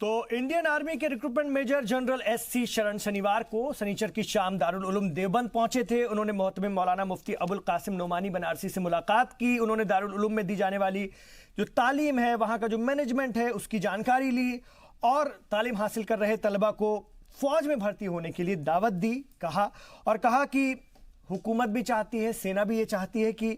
तो Indian army के recruitment major general SC शरण शनिवार को सनीचर की शाम दारुल उलूम देवबंद पहुंचे थे। उन्होंने मोहतमिम मौलाना मुफ्ती अबुल कासिम नोमानी बनारसी से मुलाकात की। उन्होंने दारुल उलूम में दी जाने वाली जो तालीम है, वहां का जो मैनेजमेंट है, उसकी जानकारी ली और तालीम हासिल कर रहे तलबा को फौज में भर्ती होने के लिए दावत दी। कहा कि हुकूमत भी चाहती है, सेना भी ये चाहती है कि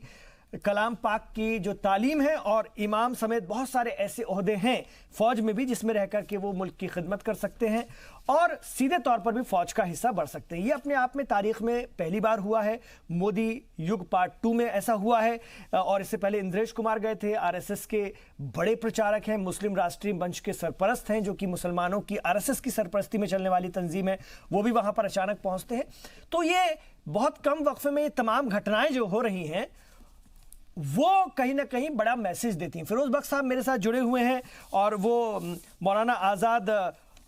कलाम पाक की जो तालीम है और इमाम समेत बहुत सारे ऐसे ओहदे हैं फौज में भी जिसमें रहकर के वो मुल्क की खिदमत कर सकते हैं और सीधे तौर पर भी फौज का हिस्सा बढ़ सकते हैं। ये अपने आप में तारीख में पहली बार हुआ है। मोदी युग पार्ट 2 में ऐसा हुआ है और इससे पहले इंद्रेश कुमार गए थे। आरएसएस के बड़े प्रचारक हैं, मुस्लिम राष्ट्रीय मंच के सरपरस्त हैं, जो कि मुसलमानों की आरएसएस की सरपरस्ती में चलने वाली तंजीम है, वो भी वहां पर अचानक पहुंचते हैं। तो ये बहुत कम वक्फे में ये तमाम घटनाएं जो हो रही हैं वो कहीं ना कहीं बड़ा मैसेज देती हैं। फिरोज बख्श साहब मेरे साथ जुड़े हुए हैं और वो मौलाना आज़ाद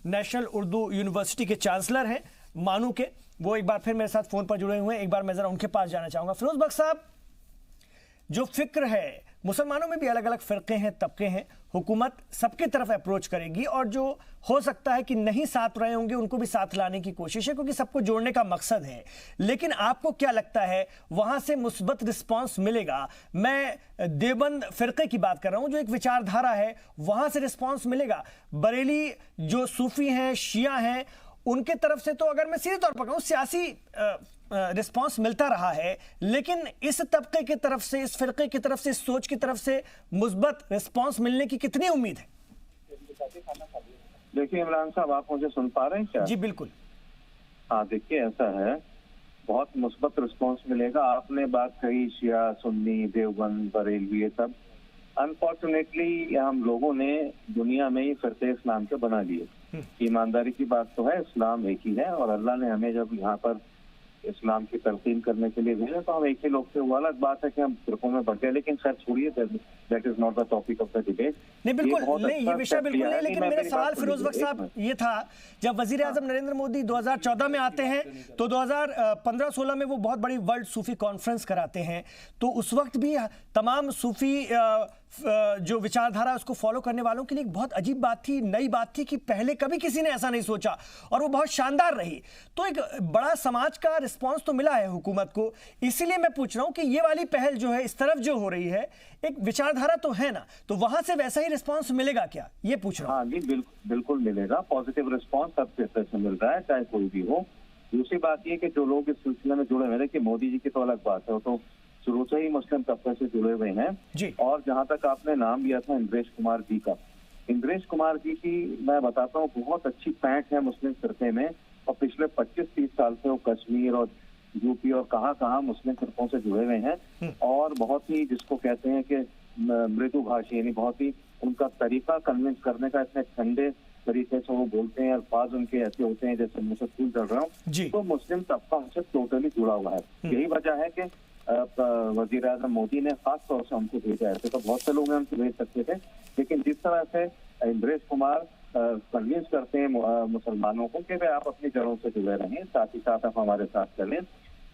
नेशनल उर्दू यूनिवर्सिटी के चांसलर हैं मानू के। वो एक बार फिर मेरे साथ फ़ोन पर जुड़े हुए हैं। एक बार मैं ज़रा उनके पास जाना चाहूँगा। फिरोज बख्श साहब, जो फिक्र है, मुसलमानों में भी अलग अलग फ़िरक़े हैं, तबके हैं, हुकूमत सबकी तरफ अप्रोच करेगी और जो हो सकता है कि नहीं साथ रहे होंगे उनको भी साथ लाने की कोशिश है, क्योंकि सबको जोड़ने का मकसद है। लेकिन आपको क्या लगता है वहां से मुस्बत रिस्पांस मिलेगा? मैं देवबंद फ़िरक़े की बात कर रहा हूं, जो एक विचारधारा है, वहां से रिस्पांस मिलेगा? बरेली जो सूफी हैं, शिया हैं, उनके तरफ से तो अगर मैं सीधे तौर पर कहूं सियासी रिस्पांस मिलता रहा है, लेकिन इस तबके की तरफ से, इस फिरके की तरफ से, इस सोच की तरफ से मुस्बत रिस्पांस मिलने की कितनी उम्मीद है? देखिए इमरान साहब, आप मुझे सुन पा रहे हैं क्या? जी बिल्कुल। हाँ, देखिए ऐसा है, बहुत मुस्बत रिस्पांस मिलेगा। आपने बात कही शिया, सुन्नी, देवबंद, बरेलवी, ये सब अनफॉर्चुनेटली हम लोगों ने दुनिया में ही फिरके इस्लाम के बना लिए। ईमानदारी की बात तो है, इस्लाम एक ही है और अल्लाह ने हमें जब यहाँ पर इस्लाम की तलकीन करने के लिए भेजा तो हम एक ही लोग थे। वो अलग बात है कि हम फिरकों में बढ़ गए, लेकिन खैर छोड़िए, that is not the topic of the debate. नहीं बिल्कुल नहीं, ये विषय बिल्कुल नहीं, लेकिन मेरा सवाल फिरोज बख्श साहब ये था, जब वजीर आजम नरेंद्र मोदी 2014 में आते हैं तो 2015-16 में वो बहुत बड़ी वर्ल्ड सूफी कॉन्फ्रेंस कराते हैं, तो उस वक्त भी तमाम सूफी जो विचारधारा उसको फॉलो करने वालों के लिए एक बहुत अजीब बात थी, नई बात थी कि पहले कभी किसी ने ऐसा नहीं सोचा और वो बहुत शानदार रही। तो एक बड़ा समाज का रिस्पांस तो मिला है हुकूमत को। इसीलिए मैं पूछ रहा हूं कि ये वाली पहल जो है इस तरफ जो हो रही है, एक विचारधारा तो है ना, तो वहां से वैसा ही रिस्पांस मिलेगा क्या, ये पूछ रहा हूं। हाँ जी, बिल्कुल मिलेगा। पॉजिटिव रिस्पांस सबसे से मिल रहा है, चाहे कोई भी हो। दूसरी बात ये कि जो लोग इस सिलसिले में जुड़े हुए हैं, कि मोदी जी की तो अलग बात है, वो तो शुरू से ही मुस्लिम तबके से जुड़े हुए हैं। और जहां तक आपने नाम लिया था इंद्रेश कुमार जी का, इंद्रेश कुमार जी की मैं बताता हूँ बहुत अच्छी पैठ है मुस्लिम फिरके में और पिछले 25-30 साल से वो कश्मीर और यूपी और कहाँ मुस्लिम फिरकों से जुड़े हुए हैं और बहुत ही जिसको कहते हैं कि मृदु भाषी, यानी बहुत ही उनका तरीका कन्विंस करने का, इतने ठंडे तरीके से वो बोलते हैं, अल्फाज उनके ऐसे होते हैं जैसे मुझसे फूल चल रहा हूँ। तो मुस्लिम तबका उनसे टोटली जुड़ा हुआ है। यही वजह है कि वजीर आजम मोदी ने खास तौर से हमको भेजा है। तो बहुत से लोग हमसे भेज सकते थे, लेकिन जिस तरह से इंद्रेश कुमार कन्विंस करते हैं मुसलमानों को कि वे आप अपनी जड़ों से जुड़े रहें, साथ ही साथ आप हमारे साथ चलें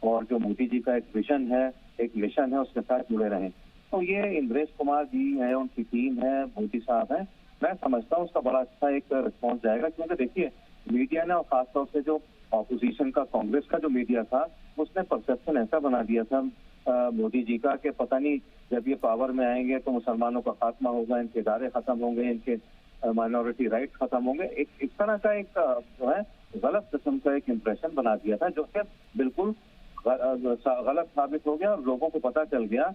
और जो मोदी जी का एक विजन है, एक मिशन है, उसके साथ जुड़े रहें। तो ये इंद्रेश कुमार जी है, उनकी टीम है, मोदी साहब है, मैं समझता हूँ उसका बड़ा अच्छा एक रिस्पॉन्स जाएगा। क्योंकि देखिए मीडिया ने, और खासतौर से जो ऑपोजिशन का, कांग्रेस का जो मीडिया था, उसने परसेप्शन ऐसा बना दिया था मोदी जी का कि पता नहीं जब ये पावर में आएंगे तो मुसलमानों का खात्मा होगा, इनके इदारे खत्म होंगे, इनके माइनॉरिटी राइट खत्म होंगे। एक इस तरह का एक जो है गलत किस्म का एक इम्प्रेशन बना दिया था, जो कि बिल्कुल गलत साबित हो गया और लोगों को पता चल गया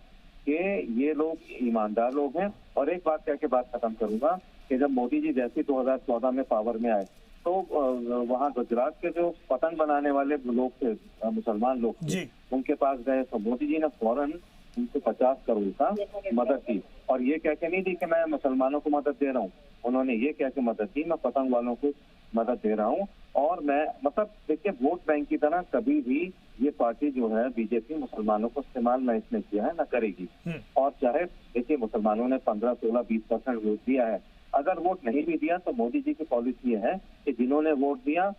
कि ये लोग ईमानदार लोग हैं। और एक बात कह के बात खत्म करूंगा कि जब मोदी जी जैसे 2014 में पावर में आए तो वहाँ गुजरात के जो पतंग बनाने वाले लोग थे, मुसलमान लोग थे, उनके पास गए तो मोदी जी ने फौरन उनको 50 करोड़ का मदद दी। और ये कह के नहीं दी कि मैं मुसलमानों को मदद दे रहा हूँ, उन्होंने ये कह के मदद दी मैं पतंग वालों को मदद दे रहा हूँ। और मैं मतलब देखिए, वोट बैंक की तरह कभी भी ये पार्टी जो है बीजेपी मुसलमानों को इस्तेमाल न इसने किया है, न करेगी। और चाहे देखिए मुसलमानों ने 15, 16, 20% वोट दिया है, अगर वोट नहीं भी दिया तो मोदी जी की पॉलिसी ये है कि जिन्होंने वोट दिया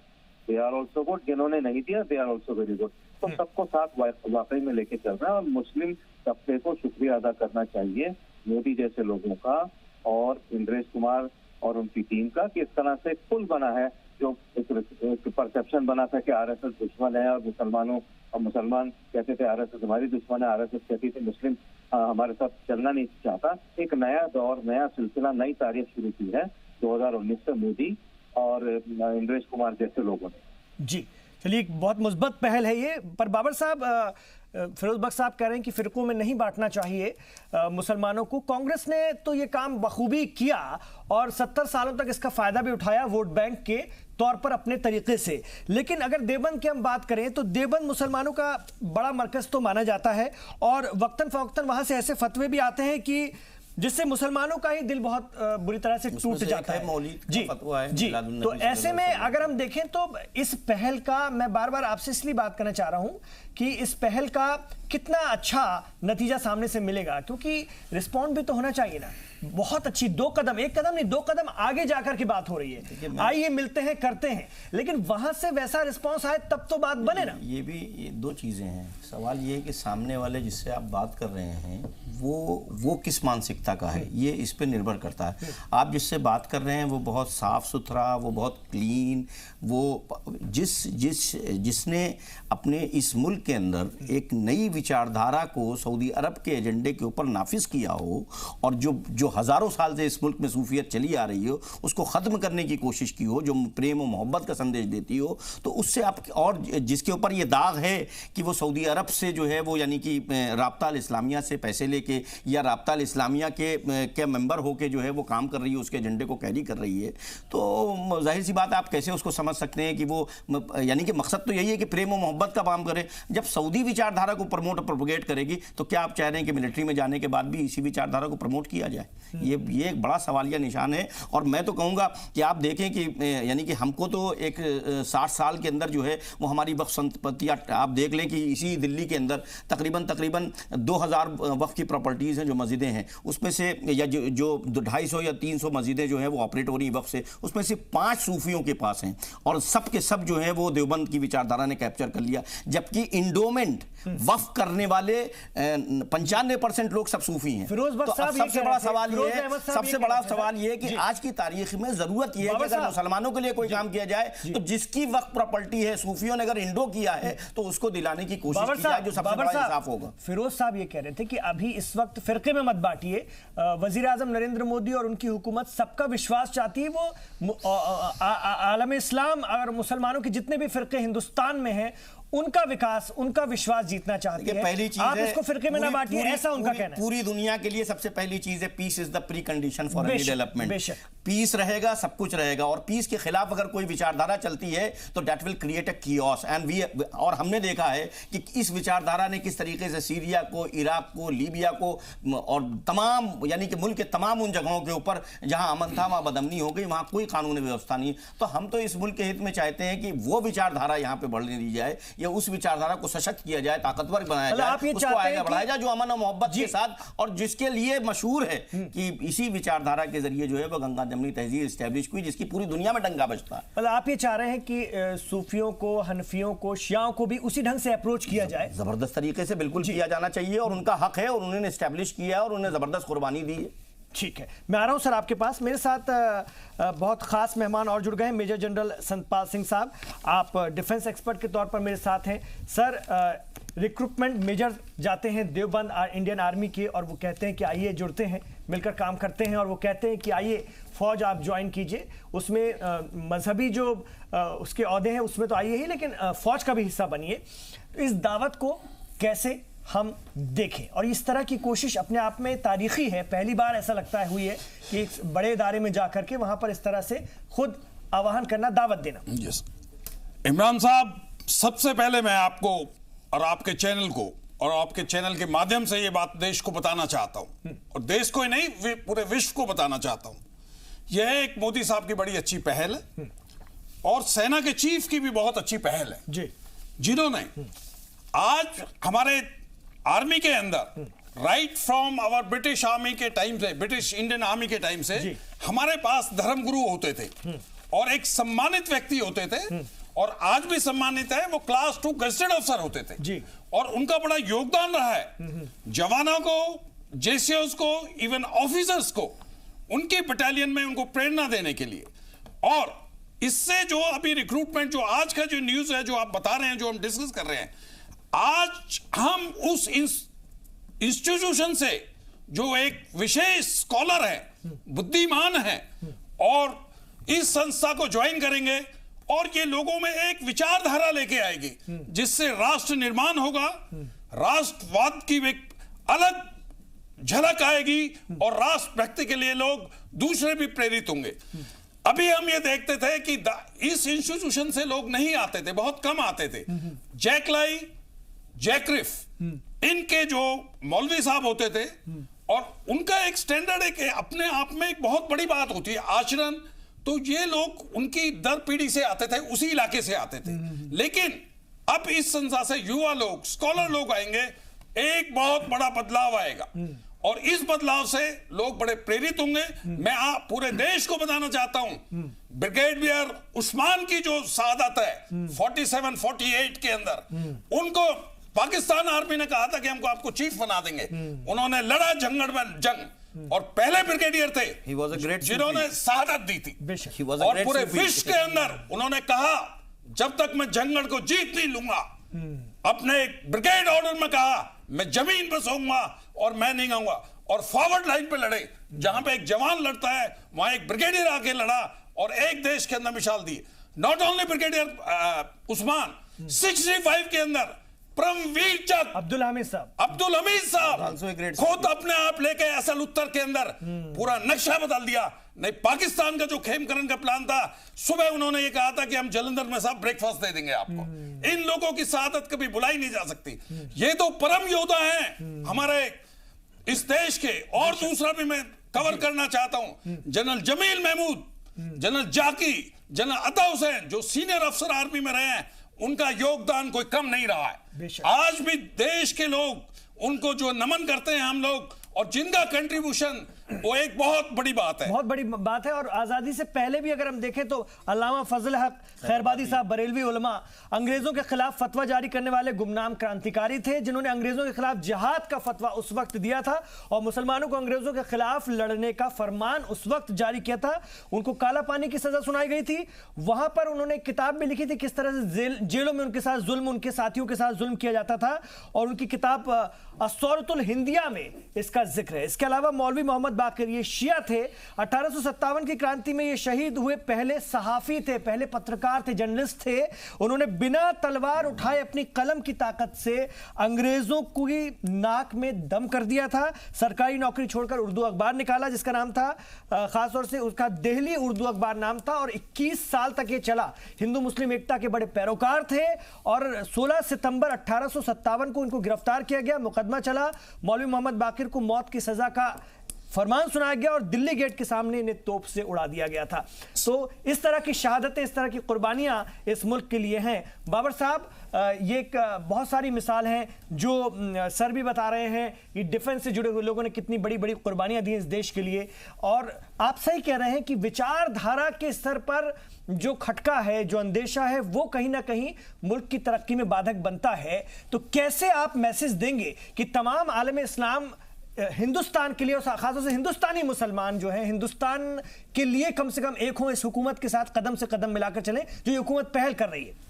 दे आर ऑल्सो गुड, जिन्होंने नहीं दिया they are also very good. तो सबको साथ वाकई में लेके चल रहा है और मुस्लिम तबके को शुक्रिया अदा करना चाहिए मोदी जैसे लोगों का और इंद्रेश कुमार और उनकी टीम का, कि इस तरह से एक पुल बना है, जो एक परसेप्शन बना था कि आरएसएस दुश्मन है और मुसलमान कहते थे आरएसएस हमारी दुश्मन है, आरएसएस कहती थी मुस्लिम हमारे साथ चलना नहीं चाहता। एक नया दौर, नया सिलसिला, नई तारीख शुरू की है 2019 से मोदी और इंद्रेश कुमार जैसे लोगों ने। जी चलिए, एक बहुत मुस्बत पहल है ये। पर बाबर साहब, फिरोज बख्श साहब कह रहे हैं कि फिरकों में नहीं बांटना चाहिए मुसलमानों को। कांग्रेस ने तो ये काम बखूबी किया और 70 सालों तक इसका फायदा भी उठाया वोट बैंक के तौर पर अपने तरीके से। लेकिन अगर देवबंद की हम बात करें तो देवबंद मुसलमानों का बड़ा मरकज तो माना जाता है और वक्तन फवक्तन वहां से ऐसे फतवे भी आते हैं कि जिससे मुसलमानों का ही दिल बहुत बुरी तरह से टूट जाता है। जी जी, तो ऐसे में अगर हम देखें तो इस पहल का, मैं बार बार आपसे इसलिए बात करना चाह रहा हूं कि इस पहल का कितना अच्छा नतीजा सामने से मिलेगा, क्योंकि रिस्पॉन्ड भी तो होना चाहिए ना। बहुत अच्छी 2 कदम, 1 कदम नहीं 2 कदम आगे जाकर की बात हो रही है। आइए मिलते हैं, करते हैं, लेकिन वहां से वैसा रिस्पांस आए तब तो बात बने ना। ये 2 चीजें हैं। सवाल ये है कि सामने वाले जिससे आप बात कर रहे हैं वो किस मानसिकता का है, ये इस पे निर्भर करता है। आप जिससे बात कर रहे हैं वो बहुत साफ सुथरा, वो बहुत क्लीन, वो जिसने अपने इस मुल्क के अंदर एक नई विचारधारा को सऊदी अरब के एजेंडे के ऊपर नाफिज किया हो और जो हजारों साल से इस मुल्क में सूफियत चली आ रही हो उसको खत्म करने की कोशिश की हो, जो प्रेम और मोहब्बत का संदेश देती हो, तो उससे आप, और जिसके ऊपर ये दाग है कि वो सऊदी अरब से जो है वो यानी कि राब्ता अल इस्लामिया से पैसे लेके या राब्ता अल इस्लामिया के मेंबर होके जो है वो काम कर रही है, उसके एजेंडे को कैरी कर रही है, तो जाहिर सी बात है आप कैसे उसको समझ सकते हैं कि वो यानी कि मकसद तो यही है कि प्रेम और मोहब्बत का काम करे। जब सऊदी विचारधारा को प्रमोट और प्रोपोगेट करेगी तो क्या आप चाह रहे हैं कि मिलिट्री में जाने के बाद भी इसी विचारधारा को प्रमोट किया जाए? ये एक बड़ा सवालिया निशान है। और मैं तो कहूँगा कि आप देखें कि यानी कि हमको तो एक 60 साल के अंदर जो है वो हमारी वक्फ संपत्तियाँ, आप देख लें कि इसी दिल्ली के अंदर तकरीबन 2000 वक्फ की प्रॉपर्टीज़ हैं जो मस्जिदें हैं, उसमें से या जो 250 या 300 मस्जिदें जो हैं वो ऑपरेट हो रही वक्फ से, उसमें से 5 सूफियों के पास हैं और सब के सब जो है वो देवबंद की विचारधारा ने कैप्चर कर लिया। जबकि इंडोमेंट वक्फ करने वाले 95% लोग सब सूफी हैं। तो सबसे बड़ा सवाल ये है कि आज की तारीख में जरूरत ये है कि अगर मुसलमानों के लिए कोई काम किया जाए तो जिसकी वक्फ प्रॉपर्टी है सूफियों ने अगर इंडो किया है तो उसको दिलाने की कोशिश की जाए, जो सबसे बड़ा इंसाफ होगा। फिरोज साहब ये कह रहे थे कि अभी इस वक्त फिरके में मत बांटिए। वजीर आजम नरेंद्र मोदी और उनकी हुकूमत सबका विश्वास चाहती है। वो आलम इस्लाम और मुसलमानों के जितने भी फिरके हिंदुस्तान में हैं उनका विकास, उनका विश्वास जीतना चाहती है। पहली चीज आप इसको फिरके में ना बांटिए, ऐसा उनका कहना है। पूरी दुनिया के लिए सबसे पहली चीज है peace is the precondition for any development. Peace रहेगा सब कुछ रहेगा, और पीस के खिलाफ अगर कोई विचारधारा चलती है तो that will create a chaos and और हमने देखा है कि इस विचारधारा ने किस तरीके से सीरिया को, इराक को, लीबिया को और तमाम यानी कि मुल्क के तमाम उन जगहों के ऊपर जहां अमन था वहां बदअमनी हो गई, वहां कोई कानूनी व्यवस्था नहीं। तो हम तो इस मुल्क के हित में चाहते हैं कि वो विचारधारा यहां पे बढ़ने दी जाए या उस विचारधारा को सशक्त किया जाए, ताकतवर बनाया जाए, उसको आगे बढ़ाया जाए जो अमन और मोहब्बत के साथ, और जिसके लिए मशहूर है कि इसी विचारधारा के जरिए जो है वो गंगा जमनी तहजीब एस्टैब्लिश हुई जिसकी पूरी दुनिया में डंका बजता है। मतलब आप ये चाह रहे हैं कि सूफियों को, हनफियों को, शियाओं को भी उसी ढंग से अप्रोच किया जाए? जबरदस्त तरीके से बिल्कुल किया जाना चाहिए और उनका हक है और उन्होंने एस्टैब्लिश किया और उन्हें जबरदस्त कुर्बानी दी है। ठीक है, मैं आ रहा हूं सर आपके पास। मेरे साथ बहुत खास मेहमान और जुड़ गए हैं। मेजर जनरल संतपाल सिंह साहब, आप डिफेंस एक्सपर्ट के तौर पर मेरे साथ हैं। सर, रिक्रूटमेंट मेजर जाते हैं देवबंद इंडियन आर्मी के और वो कहते हैं कि आइए जुड़ते हैं, मिलकर काम करते हैं, और वो कहते हैं कि आइए फौज आप ज्वाइन कीजिए, उसमें मजहबी जो उसके ओहदे हैं उसमें तो आइए ही, लेकिन फौज का भी हिस्सा बनिए। इस दावत को कैसे हम देखें, और इस तरह की कोशिश अपने आप में तारीखी है। पहली बार ऐसा लगता है हुई है कि एक बड़े इदारे में जाकर के वहां पर इस तरह से खुद आह्वान करना, दावत देना। यस इमरान साहब, सबसे पहले मैं आपको और आपके चैनल को और आपके चैनल के माध्यम से ये बात देश को बताना चाहता हूं, और देश को ही नहीं पूरे विश्व को बताना चाहता हूं। यह एक मोदी साहब की बड़ी अच्छी पहल है और सेना के चीफ की भी बहुत अच्छी पहल है जी, जिन्होंने आज हमारे आर्मी के अंदर right from our British army के टाइम से, ब्रिटिश इंडियन आर्मी के टाइम से हमारे पास धर्मगुरु होते थे और एक सम्मानित व्यक्ति होते थे, और आज भी सम्मानित है, वो क्लास 2 गजेटेड अफसर होते थे जी। और उनका बड़ा योगदान रहा है जवानों को, जेसीओस को, इवन ऑफिसर्स को उनकी बटालियन में उनको प्रेरणा देने के लिए। और इससे जो अभी रिक्रूटमेंट, जो आज का जो न्यूज है, जो आप बता रहे हैं, जो हम डिस्कस कर रहे हैं, आज हम उस इंस्टीट्यूशन से जो एक विशेष स्कॉलर है, बुद्धिमान है, और इस संस्था को ज्वाइन करेंगे और ये लोगों में एक विचारधारा लेके आएगी जिससे राष्ट्र निर्माण होगा, राष्ट्रवाद की एक अलग झलक आएगी और राष्ट्र भक्ति के लिए लोग दूसरे भी प्रेरित होंगे। अभी हम ये देखते थे कि इस इंस्टीट्यूशन से लोग नहीं आते थे, बहुत कम आते थे। जैकलाई, जैक्रिफ, इनके जो मौलवी साहब होते थे, और उनका एक स्टैंडर्ड एक अपने आप में एक बहुत बड़ी बात होती है, आचरण। तो ये लोग उनकी दर पीढ़ी से आते थे, उसी इलाके से आते थे। लेकिन अब इस संस्था से युवा लोग, स्कॉलर लोग आएंगे, एक बहुत बड़ा बदलाव आएगा और इस बदलाव से लोग बड़े प्रेरित होंगे। मैं आप पूरे देश को बताना चाहता हूं, ब्रिगेडियर उस्मान की जो शहादत है 47-48 के अंदर, उनको पाकिस्तान आर्मी ने कहा था कि हमको आपको चीफ बना देंगे। उन्होंने लड़ा जंगल में जंग और पहले ब्रिगेडियर थे जिन्होंने शहादत दी थी। और पूरे विश्व के अंदर उन्होंने कहा जब तक मैं जंगल को जीत नहीं लूंगा, अपने ब्रिगेड ऑर्डर में कहा मैं जमीन पर सोऊंगा और मैं नहीं आऊंगा। और फॉरवर्ड लाइन पे लड़े, जहां पे एक जवान लड़ता है वहां एक ब्रिगेडियर आके लड़ा और एक देश के अंदर मिसाल दी। नॉट ओनली ब्रिगेडियर उस्मान, 65 के अंदर परमवीर चक, अब्दुल हमीद साहब खुद अपने आप लेके असल उत्तर के अंदर पूरा नक्शा बदल दिया। नहीं, पाकिस्तान का जो खेमकरण का प्लान था, सुबह उन्होंने ये कहा था कि हम जलंधर में साहब ब्रेकफास्ट दे देंगे आपको। इन लोगों की शहादत कभी बुलाई नहीं जा सकती। ये तो परम योद्धा हैं हमारे इस देश के। और दूसरा भी मैं कवर करना चाहता हूं, जनरल जमील महमूद, जनरल जाकी, जनरल अता हुसैन, जो सीनियर अफसर आर्मी में रहे हैं, उनका योगदान कोई कम नहीं रहा है। आज भी देश के लोग उनको जो नमन करते हैं हम लोग, और जिनका कंट्रीब्यूशन वो एक बहुत बड़ी बात है, बहुत बड़ी बात है। और आजादी से पहले भी अगर हम देखें तो अल्लामा फजल हक खैरबादी साहब, बरेलवी उलमा, अंग्रेजों के खिलाफ फतवा जारी करने वाले गुमनाम क्रांतिकारी थे, जिन्होंने अंग्रेजों के खिलाफ जिहाद का फतवा उस वक्त दिया था और मुसलमानों को अंग्रेजों के खिलाफ लड़ने का फरमान उस वक्त जारी किया था। उनको काला पानी की सजा सुनाई गई थी। वहां पर उन्होंने किताब भी लिखी थी किस तरह से जेलों में उनके साथ जुल्म, उनके साथियों के साथ जुल्म किया जाता था, और उनकी किताब अस्सौरतुल हिंदिया में इसका जिक्र है। इसके अलावा मौलवी मोहम्मद बाकिर, ये शिया थे, 1857 की क्रांति में ये शहीद हुए पहले सहाफी थे, पहले पत्रकार थे, जर्नलिस्ट थे। उन्होंने बिना तलवार उठाए अपनी कलम की ताकत से अंग्रेजों की नाक में दम कर दिया था। सरकारी नौकरी छोड़कर उर्दू अखबार निकाला जिसका नाम था, खासतौर से उसका दिल्ली उर्दू अखबार नाम था, और 21 साल तक ये चला। हिंदू मुस्लिम एकता के बड़े पैरोकार थे और 16 सितंबर 1857 को इनको गिरफ्तार किया गया, मुकदमा चला, मौलवी मोहम्मद बाकिर को मौत की सजा का फरमान सुनाया गया और दिल्ली गेट के सामने इन्हें तोप से उड़ा दिया गया था। तो इस तरह की शहादतें, इस तरह की कुर्बानियां इस मुल्क के लिए हैं। बाबर साहब, ये एक बहुत सारी मिसाल हैं जो सर भी बता रहे हैं कि डिफेंस से जुड़े हुए लोगों ने कितनी बड़ी बड़ी कुर्बानियां दी इस देश के लिए, और आप सही कह रहे हैं कि विचारधारा के स्तर पर जो खटका है, जो अंदेशा है, वो कहीं ना कहीं मुल्क की तरक्की में बाधक बनता है। तो कैसे आप मैसेज देंगे कि तमाम आलम इस्लाम हिंदुस्तान के लिए और खासतौर से हिंदुस्तानी मुसलमान जो हैं, हिंदुस्तान के लिए कम से कम एक हो, इस हुकूमत के साथ कदम से कदम मिलाकर चलें जो ये हुकूमत पहल कर रही है?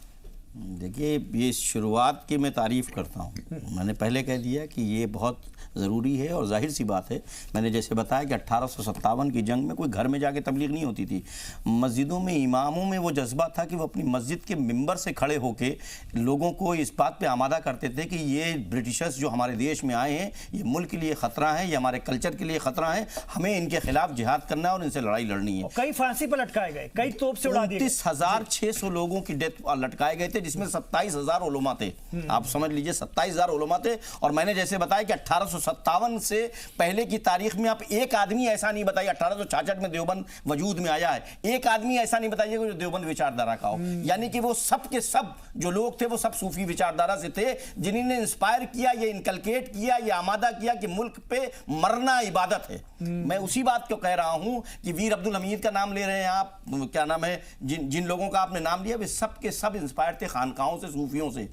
देखिए, ये शुरुआत की मैं तारीफ़ करता हूँ। मैंने पहले कह दिया कि ये बहुत ज़रूरी है और जाहिर सी बात है। मैंने जैसे बताया कि 1857 की जंग में कोई घर में जाके तबलीग नहीं होती थी। मस्जिदों में इमामों में वो जज्बा था कि वो अपनी मस्जिद के मिंबर से खड़े होके लोगों को इस बात पे आमादा करते थे कि ये ब्रिटिशर्स जो हमारे देश में आए हैं, ये मुल्क के लिए ख़तरा है, ये हमारे कल्चर के लिए ख़तरा है, हमें इनके खिलाफ जिहाद करना है और इनसे लड़ाई लड़नी है। कई फांसी पर लटकाए गए, कई तोप से उड़ा दिए। 29,600 लोगों की डेथ लटकाए गए थे, जिसमें 27,000 उलमा थे। आप समझ लीजिए, 27,000 उलमा थे। और मैंने जैसे बताया कि 1857 से पहले की तारीख में आप एक आदमी ऐसा नहीं बताइए, 1866 में देवबंद वजूद में आया है, एक आदमी ऐसा नहीं बताइएगा जो देवबंद विचारधारा का हो। यानी कि वो सब के सब जो लोग थे वो सब सूफी विचारधारा से थे, जिन्होंने इंस्पायर किया, ये इनकलकेट किया, ये आमादा किया कि मुल्क पे मरना इबादत है। मैं उसी बात को कह रहा हूं कि वीर अब्दुल हमीद का नाम ले रहे हैं आप, क्या नाम है, जिन लोगों का आपने नाम लिया, वे सब के सब इंस्पायर थे खानकाहों से, सूफियों से।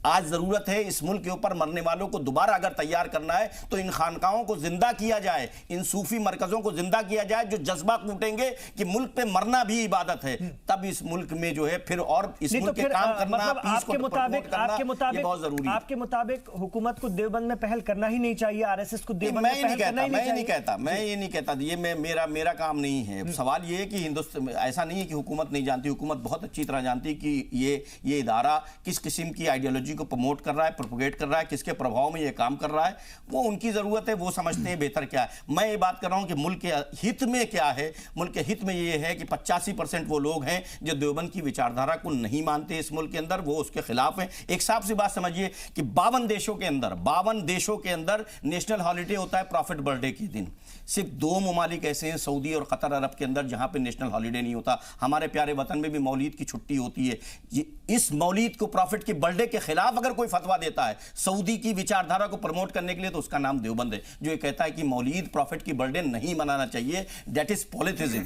आज जरूरत है इस मुल्क के ऊपर मरने वालों को दोबारा अगर तैयार करना है तो इन खानकाहों को जिंदा किया जाए, इन सूफी मरकजों को जिंदा किया जाए जो जज्बा कूटेंगे कि मुल्क पे मरना भी इबादत है। तब इस मुल्क में जो है फिर और इस मुल्क के काम करना, मतलब पीस को प्रमोट करना ये बहुत जरूरी है। आपके मुताबिक हुकूमत को देवबंद में पहल करना ही नहीं चाहिए, आरएसएस को देवबंद में पहल करना ही नहीं चाहिए। मैं ये नहीं कहता, ये मेरा काम नहीं है। सवाल ये है कि हिंदुस्तान, ऐसा नहीं है कि हुकूमत नहीं जानती, हुकूमत बहुत अच्छी तरह जानती कि ये इदारा किस किस्म की आइडियोलॉजी को प्रमोट कर रहा है, प्रोपोगेट कर रहा है, किसके प्रभाव में ये काम कर रहा है, वो उनकी जरूरत है, वो समझते हैं बेहतर क्या है। मैं ये बात कर रहा हूं कि मुल्क के हित में क्या है। मुल्क के हित में ये है कि 85% वो लोग हैं जो देवबंद की विचारधारा को नहीं मानते इस मुल्क के अंदर, वो उसके खिलाफ हैं। एक साफ सी बात समझिए कि 52 देशों के अंदर नेशनल हॉलिडे होता है प्रॉफिट बर्थडे के दिन। सिर्फ 2 ममालिक ऐसे हैं, सऊदी और कतर अरब के अंदर, जहां पे नेशनल हॉलिडे नहीं होता। हमारे प्यारे वतन में भी मौलीद की छुट्टी होती है। इस मौलीद को प्रॉफिट के बर्थडे के खिलाफ अगर कोई फतवा देता है सऊदी की विचारधारा को प्रमोट करने के लिए, तो उसका नाम देवबंद है, जो ये कहता है कि मौलीद प्रॉफिट की बर्थडे नहीं मनाना चाहिए। दैट इज पॉलिटिज्म।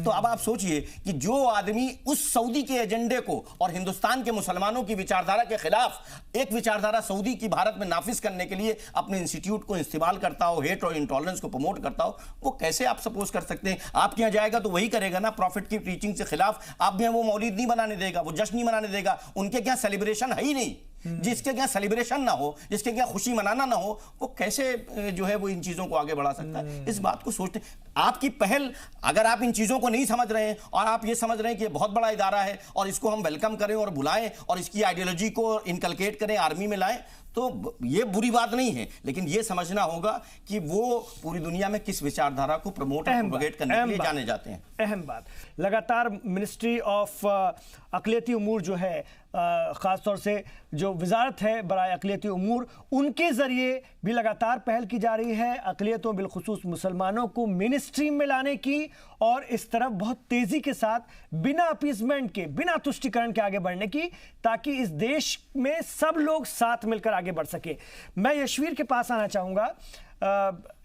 तो अब आप सोचिए कि जो आदमी उस सऊदी के एजेंडे को और हिंदुस्तान के मुसलमानों की विचारधारा के खिलाफ एक विचारधारा सऊदी की भारत में नाफिज करने के लिए अपने इंस्टीट्यूट को इस्तेमाल करता हो, हेट और इंटॉलरेंस को प्रमोट करता हो, वो कैसे आप सपोज कर सकते हैं? आपके यहाँ जाएगा तो वही करेगा ना, प्रॉफिट की टीचिंग के खिलाफ। आप यहाँ वो मौलिद नहीं बनाने देगा, वो जश्न नहीं मनाने देगा, उनके क्या सेलिब्रेशन है ही नहीं। जिसके क्या सेलिब्रेशन ना हो, जिसके क्या खुशी मनाना ना हो, वो कैसे जो है वो इन चीजों को आगे बढ़ा सकता है? इस बात को सोचते, आपकी पहल, अगर आप इन चीजों को नहीं समझ रहे हैं और आप ये समझ रहे हैं कि ये बहुत बड़ा इदारा है और इसको हम वेलकम करें और बुलाएं और इसकी आइडियोलॉजी को इनकलकेट करें, आर्मी में लाएं, तो ये बुरी बात नहीं है। लेकिन ये समझना होगा कि वो पूरी दुनिया में किस विचारधारा को प्रमोट और प्रोपेगेट करने के लिए जाने जाते हैं। अहम बात, लगातार मिनिस्ट्री ऑफ अक़लियती उमूर जो है, ख़ास तौर से जो वजारत है बराए अक़लियती उमूर, उनके ज़रिए भी लगातार पहल की जा रही है अक़लियतों बिलखुसूस मुसलमानों को मिनिस्ट्री में लाने की, और इस तरफ बहुत तेज़ी के साथ बिना अपीसमेंट के, बिना तुष्टिकरण के आगे बढ़ने की, ताकि इस देश में सब लोग साथ मिलकर आगे बढ़ सके। मैं यशवीर के पास आना चाहूँगा।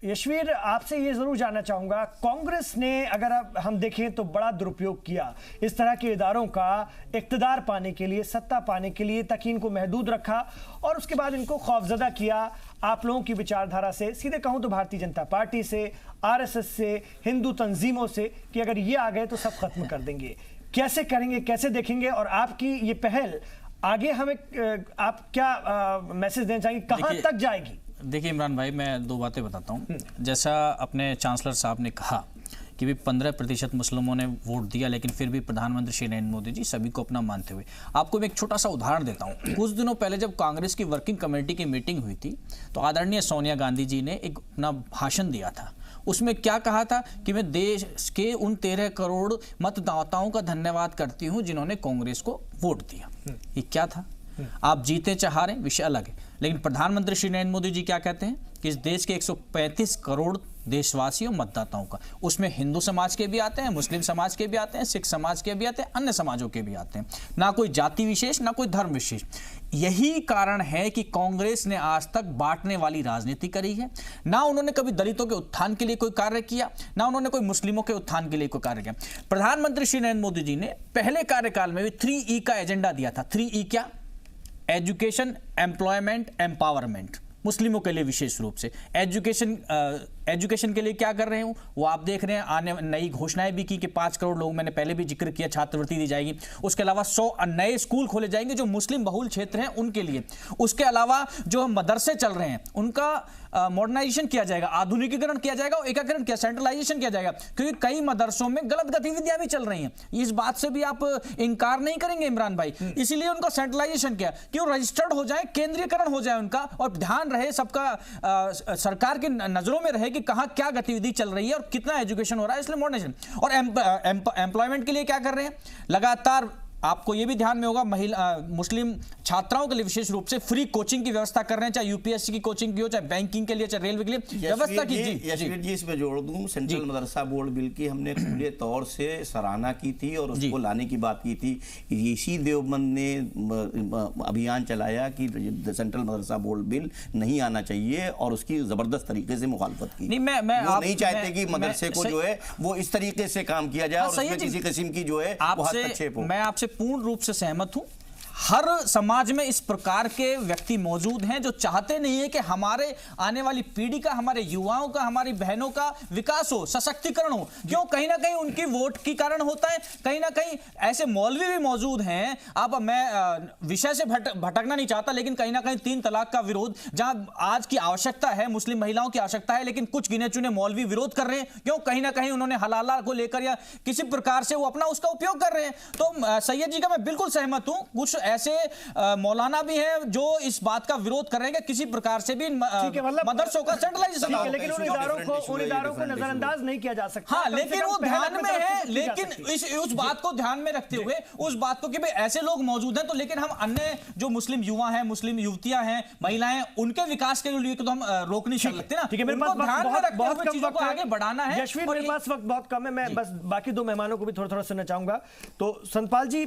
यशवीर, आपसे ये ज़रूर जानना चाहूँगा, कांग्रेस ने अगर हम देखें तो बड़ा दुरुपयोग किया इस तरह के इदारों का इक़्तिदार पाने के लिए, सत्ता पाने के लिए, ताकि इनको महदूद रखा और उसके बाद इनको खौफजदा किया आप लोगों की विचारधारा से, सीधे कहूँ तो भारतीय जनता पार्टी से, आरएसएस से, हिंदू तंजीमों से, कि अगर ये आ गए तो सब खत्म कर देंगे। कैसे करेंगे, कैसे देखेंगे, और आपकी ये पहल आगे हमें आप क्या मैसेज देना चाहेंगे, कहाँ तक जाएगी? देखिए इमरान भाई, मैं 2 बातें बताता हूँ। जैसा अपने चांसलर साहब ने कहा कि भी 15% मुस्लिमों ने वोट दिया, लेकिन फिर भी प्रधानमंत्री श्री नरेंद्र मोदी जी सभी को अपना मानते हुए। आपको मैं एक छोटा सा उदाहरण देता हूँ। कुछ दिनों पहले जब कांग्रेस की वर्किंग कमेटी की मीटिंग हुई थी, तो आदरणीय सोनिया गांधी जी ने एक अपना भाषण दिया था। उसमें क्या कहा था कि मैं देश के उन 13 करोड़ मतदाताओं का धन्यवाद करती हूँ जिन्होंने कांग्रेस को वोट दिया। ये क्या था? आप जीते चाहे हारें, विषय अलग है, लेकिन प्रधानमंत्री श्री नरेंद्र मोदी जी क्या कहते हैं कि इस देश के 135 करोड़ देशवासियों मतदाताओं का, उसमें हिंदू समाज के भी आते हैं, मुस्लिम समाज के भी आते हैं, सिख समाज के भी आते हैं, अन्य समाजों के भी आते हैं, ना कोई जाति विशेष, ना कोई धर्म विशेष। यही कारण है कि कांग्रेस ने आज तक बांटने वाली राजनीति करी है। ना उन्होंने कभी दलितों के उत्थान के लिए कोई कार्य किया, ना उन्होंने कोई मुस्लिमों के उत्थान के लिए कोई कार्य किया। प्रधानमंत्री श्री नरेंद्र मोदी जी ने पहले कार्यकाल में भी 3E का एजेंडा दिया था। 3E क्या? एजुकेशन, एम्प्लॉयमेंट, एम्पावरमेंट, मुस्लिमों के लिए विशेष रूप से। एजुकेशन के लिए क्या कर रहे हूँ वो आप देख रहे हैं। आने नई घोषणाएं भी की कि 5 करोड़ लोग, मैंने पहले भी जिक्र किया, छात्रवृत्ति दी जाएगी। उसके अलावा 100 नए स्कूल खोले जाएंगे जो मुस्लिम बहुल क्षेत्र हैं उनके लिए। उसके अलावा जो मदरसे चल रहे हैं उनका मॉडर्नाइजेशन किया जाएगा, आधुनिकीकरण किया जाएगा और एकीकरण किया, सेंट्रलाइजेशन किया जाएगा, क्योंकि कई मदरसों में गलत गतिविधियां भी चल रही हैं। इस बात से भी आप इनकार नहीं करेंगे इमरान भाई। इसीलिए उनका सेंट्रलाइजेशन किया कि वो रजिस्टर्ड हो जाए, केंद्रीयकरण हो जाए उनका, और ध्यान रहे सबका, सरकार की नजरों में रहे कि कहां क्या गतिविधि चल रही है और कितना एजुकेशन हो रहा है। इसलिए मॉडर्नाइजेशन। और एम्प्लॉयमेंट के लिए क्या कर रहे हैं? लगातार आपको यह भी ध्यान में होगा, मुस्लिम छात्राओं के लिए विशेष रूप से फ्री कोचिंग की व्यवस्था कर रहे हैं, चाहे यूपीएससी की कोचिंग की हो, चाहे बैंकिंग के लिए, चाहे रेलवे के लिए व्यवस्था की। यशवीर जी, इसमें जोड़ दूं, सेंट्रल मदरसा बोर्ड बिल की हमने खुले तौर से सराहना की थी और उसको लाने की बात की थी। इसी देवबंद ने अभियान चलाया कि सेंट्रल मदरसा बोर्ड बिल नहीं आना चाहिए और उसकी जबरदस्त तरीके से मुखालफत की। वो नहीं चाहते कि मदरसे को जो है वो इस तरीके से काम किया जाए और उसमें किसी किस्म की जो है हस्तक्षेप हो। मैं आपसे पूर्ण रूप से सहमत हूं। हर समाज में इस प्रकार के व्यक्ति मौजूद हैं जो चाहते नहीं है कि हमारे आने वाली पीढ़ी का, हमारे युवाओं का, हमारी बहनों का विकास हो, सशक्तिकरण हो। क्यों? कहीं ना कहीं उनकी वोट की कारण होता है। कहीं ना कहीं ऐसे मौलवी भी मौजूद हैं। अब मैं विषय से भटकना नहीं चाहता, लेकिन कहीं ना कहीं 3 तलाक का विरोध, जहां आज की आवश्यकता है, मुस्लिम महिलाओं की आवश्यकता है, लेकिन कुछ गिने चुने मौलवी विरोध कर रहे हैं। क्यों? कहीं ना कहीं उन्होंने हलाला को लेकर या किसी प्रकार से वो अपना उसका उपयोग कर रहे हैं। तो सैयद जी का मैं बिल्कुल सहमत हूं। कुछ ऐसे मौलाना भी हैं जो इस बात का विरोध कर रहे हैं कि किसी प्रकार से भी मदरसों का सेंट्रलाइजेशन हो, लेकिन उन इदारों को नजरअंदाज नहीं किया जा सकता। हाँ, लेकिन वो ध्यान में है, लेकिन उस बात को ध्यान में रखते हुए, उस बात को कि भाई ऐसे लोग मौजूद हैं, तो लेकिन हम अन्य जो मुस्लिम युवा हैं, मुस्लिम युवतियां हैं, महिलाएं, उनके विकास के लिए तो हम रोक नहीं सकते ना। ठीक है, मेरे पास ध्यान में रखते हुए चीजों को आगे बढ़ाना है। यशवीर, मेरे पास वक्त बहुत कम है, मैं बस बाकी 2 मेहमानों को भी थोड़ा सुनना चाहूंगा। तो संतपाल जी,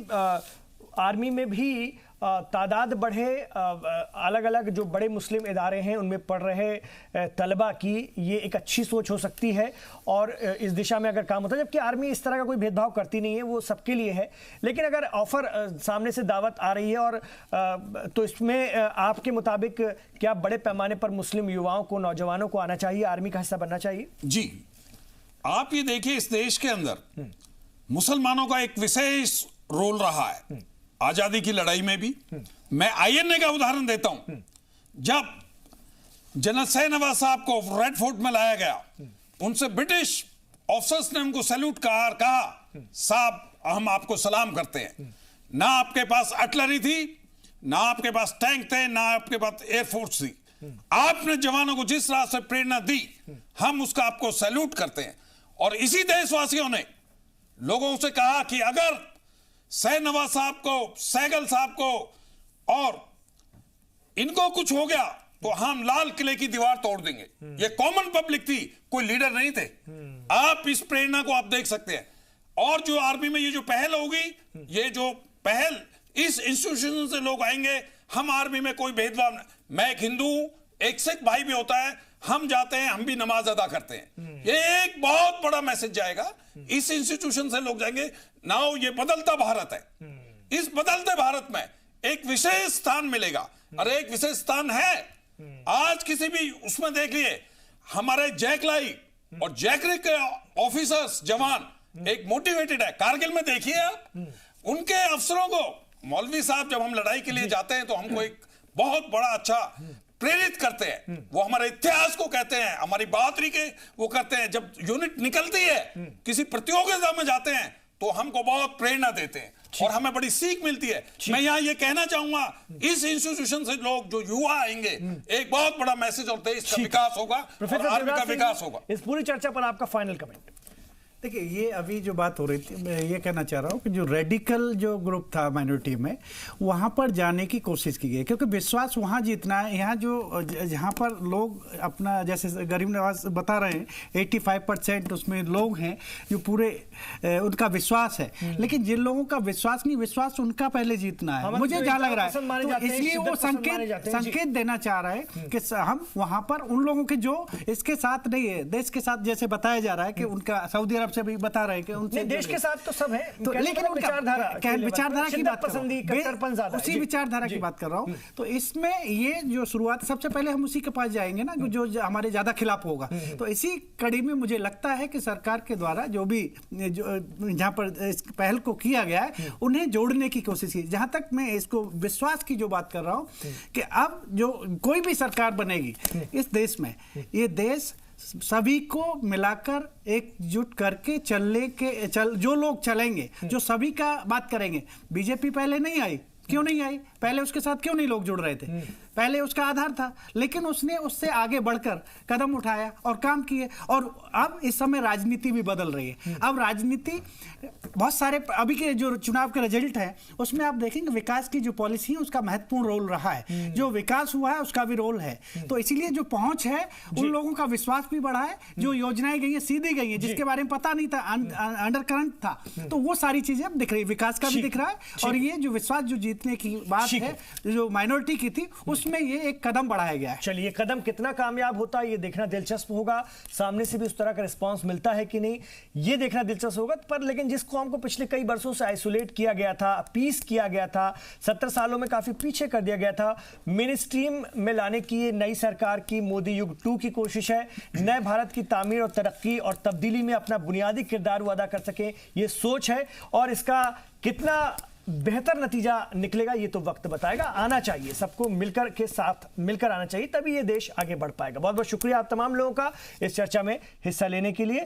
आर्मी में भी तादाद बढ़े, अलग अलग जो बड़े मुस्लिम इदारे हैं उनमें पढ़ रहे तलबा की ये एक अच्छी सोच हो सकती है और इस दिशा में अगर काम होता है, जबकि आर्मी इस तरह का कोई भेदभाव करती नहीं है, वो सबके लिए है। लेकिन अगर ऑफर सामने से दावत आ रही है और तो इसमें आपके मुताबिक क्या बड़े पैमाने पर मुस्लिम युवाओं को, नौजवानों को आना चाहिए, आर्मी का हिस्सा बनना चाहिए? जी, आप ये देखिए, इस देश के अंदर मुसलमानों का एक विशेष रोल रहा है आजादी की लड़ाई में भी। मैं आईएनए का उदाहरण देता हूं। जब जनरल सैयद नवाज साहब को रेड फोर्ट में लाया गया, उनसे ब्रिटिश ऑफिसर्स ने उनको सैल्यूट कहा, साहब हम आपको सलाम करते हैं। ना आपके पास आर्टिलरी थी, ना आपके पास टैंक थे, ना आपके पास एयरफोर्स थी। आपने जवानों को जिस तरह से प्रेरणा दी, हम उसका आपको सैल्यूट करते हैं। और इसी देशवासियों ने लोगों से कहा कि अगर सैयद नवाज साहब को, सहगल साहब को और इनको कुछ हो गया तो हम लाल किले की दीवार तोड़ देंगे। ये कॉमन पब्लिक थी, कोई लीडर नहीं थे। आप इस प्रेरणा को आप देख सकते हैं। और जो आर्मी में ये जो पहल होगी, ये जो पहल, इस इंस्टीट्यूशन से लोग आएंगे। हम आर्मी में कोई भेदभाव नहीं, मैं एक हिंदू हूं, एक सिख भाई भी होता है, हम जाते हैं, हम भी नमाज अदा करते हैं। ये एक बहुत बड़ा मैसेज जाएगा, इस इंस्टीट्यूशन से लोग जाएंगे। नाउ ये बदलता भारत है, इस बदलते भारत में एक विशेष स्थान मिलेगा। अरे एक विशेष स्थान है, आज किसी भी उसमें देख लिए, हमारे जैकलाई और जैकरी के ऑफिसर्स, जवान एक मोटिवेटेड है। कारगिल में देखिए आप, उनके अफसरों को, मौलवी साहब जब हम लड़ाई के लिए जाते हैं तो हमको एक बहुत बड़ा अच्छा प्रेरित करते हैं। वो हमारे इतिहास को कहते हैं, हमारी बहादुरी के वो करते हैं। जब यूनिट निकलती है, किसी प्रतियोगिता में जाते हैं तो हमको बहुत प्रेरणा देते हैं और हमें बड़ी सीख मिलती है। मैं यहाँ ये कहना चाहूंगा, इस इंस्टीट्यूशन से लोग जो युवा आएंगे, एक बहुत बड़ा मैसेज और देश का विकास होगा और आर्मी का विकास होगा। इस पूरी चर्चा पर आपका फाइनल कमेंट। देखिए, ये अभी जो बात हो रही थी, मैं ये कहना चाह रहा हूँ कि जो रेडिकल जो ग्रुप था माइनॉरिटी में, वहाँ पर जाने की कोशिश की गई, क्योंकि विश्वास वहाँ जीतना है। यहाँ जो जहाँ पर लोग अपना, जैसे गरीब नवाज बता रहे हैं, 85% उसमें लोग हैं जो पूरे उनका विश्वास है। लेकिन जिन लोगों का विश्वास नहीं, विश्वास उनका पहले जीतना है, मुझे जहाँ लग रहा है। तो इसलिए वो संकेत देना चाह रहा है कि हम वहाँ पर उन लोगों के जो इसके साथ नहीं है, देश के साथ, जैसे बताया जा रहा है कि उनका सऊदी अरब से भी बता रहे हैं कि उनसे देश के साथ तो सब है, तो लेकिन विचारधारा की बात पसंदी, कट्टरपन ज्यादा, उसी विचारधारा की बात कर रहा हूँ। तो इसमें ये जो शुरुआत, सबसे पहले हम उसी के पास जाएंगे ना जो हमारे ज्यादा खिलाफ होगा। तो इसी कड़ी में मुझे लगता है कि सरकार के द्वारा जो भी जहाँ पर इस पहल को किया गया है, उन्हें जोड़ने की कोशिश की। जहां तक मैं इसको विश्वास की जो बात कर रहा हूँ कि अब जो कोई भी सरकार बनेगी इस देश में, ये देश सभी को मिलाकर एकजुट करके जो लोग चलेंगे, जो सभी का बात करेंगे। बीजेपी पहले नहीं आई, क्यों नहीं आई? पहले उसके साथ क्यों नहीं लोग जुड़ रहे थे? पहले उसका आधार था, लेकिन उसने उससे आगे बढ़कर कदम उठाया और काम किए। और अब इस समय राजनीति भी बदल रही है। अब राजनीति बहुत सारे, अभी के जो चुनाव के रिजल्ट है उसमें आप देखेंगे विकास की जो पॉलिसी है उसका महत्वपूर्ण रोल रहा है। जो विकास हुआ है उसका भी रोल है। तो इसीलिए जो पहुंच है, उन लोगों का विश्वास भी बढ़ा है। जो योजनाएं गई है, सीधी गई है, जिसके बारे में पता नहीं था, अंडर करंट था, तो वो सारी चीजें अब दिख रही है, विकास का भी दिख रहा है। और ये जो विश्वास जो जीतने की बात है, जो माइनॉरिटी की थी, उसमें उसमें ये एक कदम बढ़ाया गया है। चलिए, कदम कितना कामयाब होता है ये देखना दिलचस्प होगा, सामने से भी उस तरह का रिस्पांस मिलता है कि नहीं ये देखना दिलचस्प होगा। पर लेकिन जिस कौम को पिछले कई वर्षों से आइसोलेट किया गया था, पीस किया गया था, 70 सालों में काफी पीछे कर दिया गया था, मेन स्ट्रीम में लाने की ये नई सरकार की मोदी युग 2 की कोशिश है। नए भारत की तामीर और तरक्की और तब्दीली में अपना बुनियादी किरदार वो अदा कर सके, ये सोच है। और इसका कितना बेहतर नतीजा निकलेगा ये तो वक्त बताएगा। आना चाहिए, सबको मिलकर के साथ मिलकर आना चाहिए, तभी ये देश आगे बढ़ पाएगा। बहुत बहुत शुक्रिया आप तमाम लोगों का इस चर्चा में हिस्सा लेने के लिए।